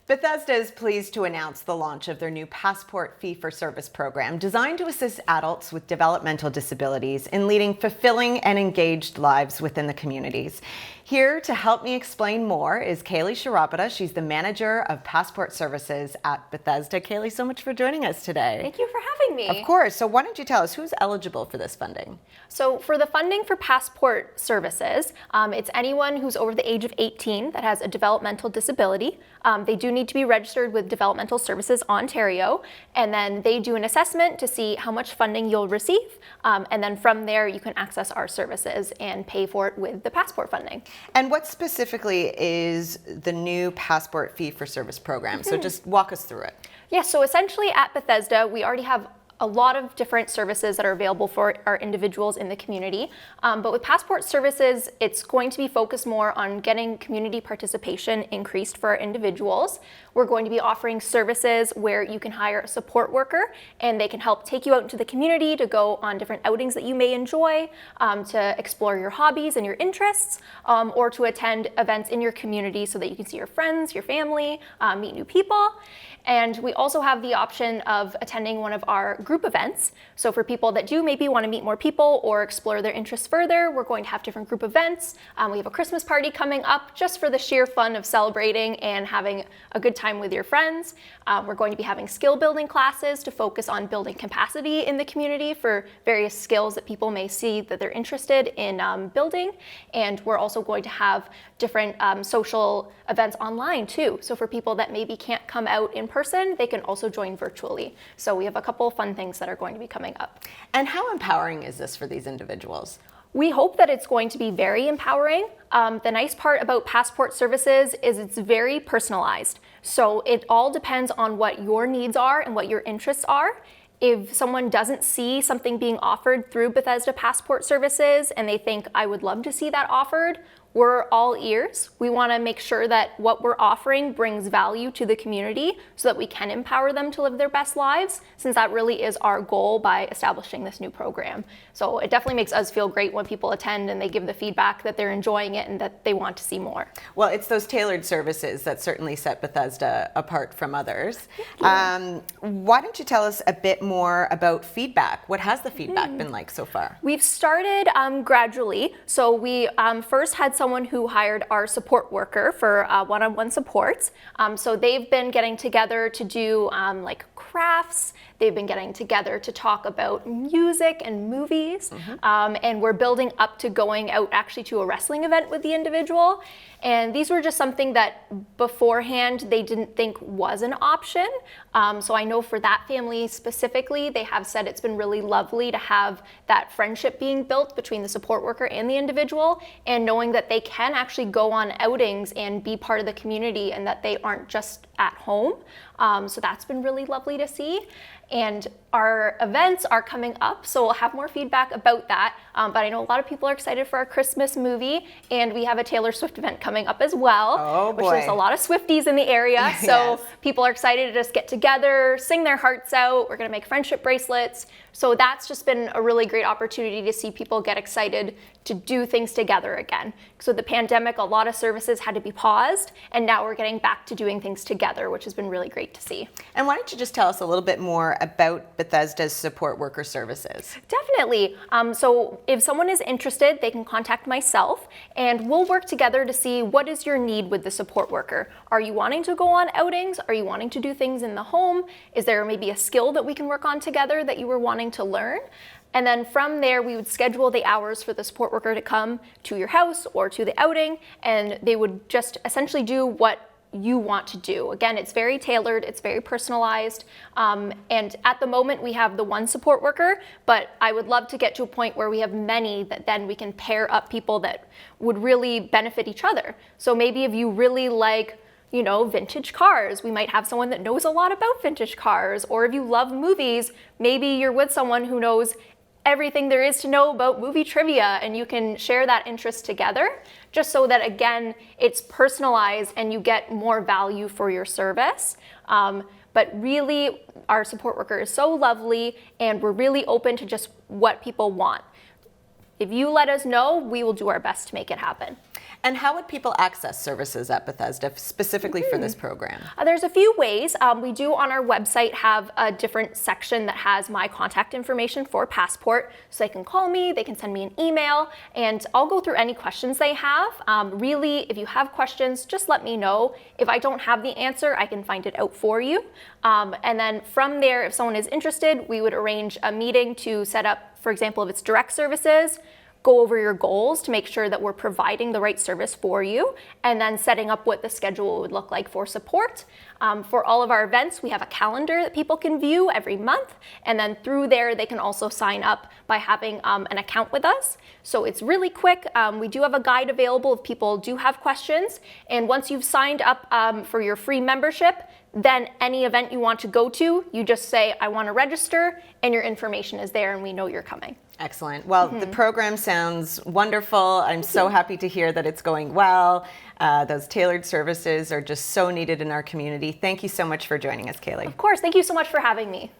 Bethesda is pleased to announce the launch of their new Passport Fee-for-Service program designed to assist adults with developmental disabilities in leading fulfilling and engaged lives within the communities. Here to help me explain more is Kailey Cheropita. She's the manager of Passport Services at Bethesda. Kailey, so much for joining us today. Thank you for having me. Of course. So why don't you tell us who's eligible for this funding? So for the funding for Passport Services, it's anyone who's over the age of 18 that has a developmental disability. They do need to be registered with Developmental Services Ontario, and then they do an assessment to see how much funding you'll receive, and then from there you can access our services and pay for it with the passport funding. And what specifically is the new Passport Fee-for-Service program? So just walk us through it. Yeah, so essentially at Bethesda, we already have a lot of different services that are available for our individuals in the community. But with Passport Services, it's going to be focused more on getting community participation increased for our individuals. We're going to be offering services where you can hire a support worker and they can help take you out into the community to go on different outings that you may enjoy, to explore your hobbies and your interests, or to attend events in your community so that you can see your friends, your family, meet new people. And we also have the option of attending one of our group events. So for people that do maybe want to meet more people or explore their interests further, we're going to have different group events. We have a Christmas party coming up just for the sheer fun of celebrating and having a good time with your friends. We're going to be having skill building classes to focus on building capacity in the community for various skills that people may see that they're interested in building. And we're also going to have different social events online too. So for people that maybe can't come out in person, they can also join virtually. So we have a couple of fun things that are going to be coming up. And how empowering is this for these individuals? We hope that it's going to be very empowering. The nice part about Passport Services is it's very personalized. So it all depends on what your needs are and what your interests are. If someone doesn't see something being offered through Bethesda Passport Services and they think, I would love to see that offered, we're all ears. We want to make sure that what we're offering brings value to the community so that we can empower them to live their best lives, since that really is our goal by establishing this new program. So it definitely makes us feel great when people attend and they give the feedback that they're enjoying it and that they want to see more. Well, it's those tailored services that certainly set Bethesda apart from others. Why don't you tell us a bit more about feedback? What has the feedback been like so far? We've started gradually. So we first had someone who hired our support worker for one-on-one supports. So they've been getting together to do like crafts. They've been getting together to talk about music and movies. And we're building up to going out actually to a wrestling event with the individual. And these were just something that beforehand they didn't think was an option. So I know for that family specifically, they have said it's been really lovely to have that friendship being built between the support worker and the individual, and knowing that they can actually go on outings and be part of the community and that they aren't just at home. So that's been really lovely to see. And our events are coming up, so we'll have more feedback about that. But I know a lot of people are excited for our Christmas movie, and we have a Taylor Swift event coming up as well, which there's a lot of Swifties in the area. So people are excited to just get together, sing their hearts out. We're gonna make friendship bracelets. So that's just been a really great opportunity to see people get excited to do things together again. So the pandemic, a lot of services had to be paused, and now we're getting back to doing things together, which has been really great to see. And why don't you just tell us a little bit more about Bethesda's support worker services? Definitely. So if someone is interested, they can contact myself, and we'll work together to see what is your need with the support worker. Are you wanting to go on outings? Are you wanting to do things in the home? Is there maybe a skill that we can work on together that you were wanting to learn? And then from there, we would schedule the hours for the support worker to come to your house or to the outing, and they would just essentially do what you want to do. Again, it's very tailored, it's very personalized, and at the moment we have the one support worker, but I would love to get to a point where we have many that then we can pair up people that would really benefit each other. So maybe if you really like, you know, vintage cars, we might have someone that knows a lot about vintage cars, or if you love movies, maybe you're with someone who knows everything there is to know about movie trivia, and you can share that interest together, just so that, again, it's personalized and you get more value for your service. But really, our support worker is so lovely, and we're really open to just what people want. If you let us know, we will do our best to make it happen. And how would people access services at Bethesda specifically for this program? There's a few ways. We do on our website have a different section that has my contact information for Passport. So they can call me, they can send me an email, and I'll go through any questions they have. Really, if you have questions, just let me know. If I don't have the answer, I can find it out for you. And then from there, if someone is interested, we would arrange a meeting to set up, for example, if it's direct services, go over your goals to make sure that we're providing the right service for you, and then setting up what the schedule would look like for support. For all of our events, we have a calendar that people can view every month, and then through there, they can also sign up by having an account with us. So it's really quick. We do have a guide available if people do have questions, and once you've signed up for your free membership, then any event you want to go to, you just say, I want to register, and your information is there, and we know you're coming. Excellent. Well, the program sounds wonderful. I'm so happy to hear that it's going well. Those tailored services are just so needed in our community. Thank you so much for joining us, Kailey. Of course. Thank you so much for having me.